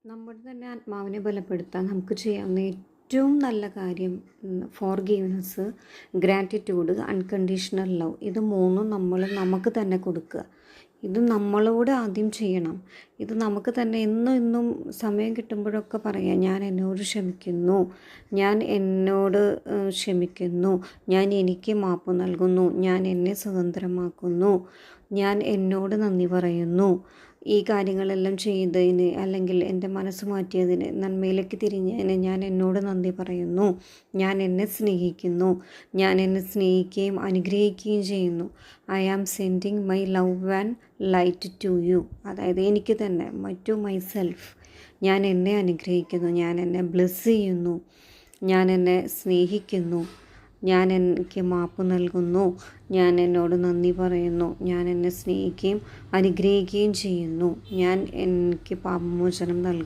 നമ്മുടെ തന്നെ ആത്മാവിനെ ബലപ്പെടുത്താൻ നമുക്ക് ചെയ്യാവുന്ന ഏറ്റവും നല്ല കാര്യം ഫോർഗീവ്നെസ്, ഗ്രാറ്റിറ്റ്യൂഡ്, അൺകണ്ടീഷണൽ ലവ്. ഇത് മൂന്നും നമ്മൾ നമുക്ക് തന്നെ കൊടുക്കുക. ഇത് നമ്മളോട് ആദ്യം ചെയ്യണം. ഇത് നമുക്ക് തന്നെ എന്നും എന്നും സമയം കിട്ടുമ്പോഴൊക്കെ പറയാം, ഞാൻ എന്നോട് ക്ഷമിക്കുന്നു, ഞാൻ എന്നോട് ക്ഷമിക്കുന്നു, ഞാൻ എനിക്ക് മാപ്പ് നൽകുന്നു, ഞാൻ എന്നെ സ്വതന്ത്രമാക്കുന്നു, ഞാൻ എന്നോട് നന്ദി പറയുന്നു. ഈ കാര്യങ്ങളെല്ലാം ചെയ്തതിന് അല്ലെങ്കിൽ എൻ്റെ മനസ്സ് മാറ്റിയതിന്, നന്മയിലേക്ക് തിരിഞ്ഞതിന് ഞാൻ എന്നോട് നന്ദി പറയുന്നു. ഞാൻ എന്നെ സ്നേഹിക്കുന്നു, ഞാൻ എന്നെ സ്നേഹിക്കുകയും അനുഗ്രഹിക്കുകയും ചെയ്യുന്നു. I am sending my love and light to you. അതായത് എനിക്ക് തന്നെ, ടു മൈസെൽഫ്. ഞാൻ എന്നെ അനുഗ്രഹിക്കുന്നു, ഞാൻ എന്നെ ബ്ലെസ് ചെയ്യുന്നു, ഞാൻ എന്നെ സ്നേഹിക്കുന്നു, ഞാൻ എനിക്ക് മാപ്പ് നൽകുന്നു, ഞാൻ എന്നോട് നന്ദി പറയുന്നു, ഞാൻ എന്നെ സ്നേഹിക്കുകയും അനുഗ്രഹിക്കുകയും ചെയ്യുന്നു, ഞാൻ എനിക്ക് പാപമോചനം നൽകുന്നു.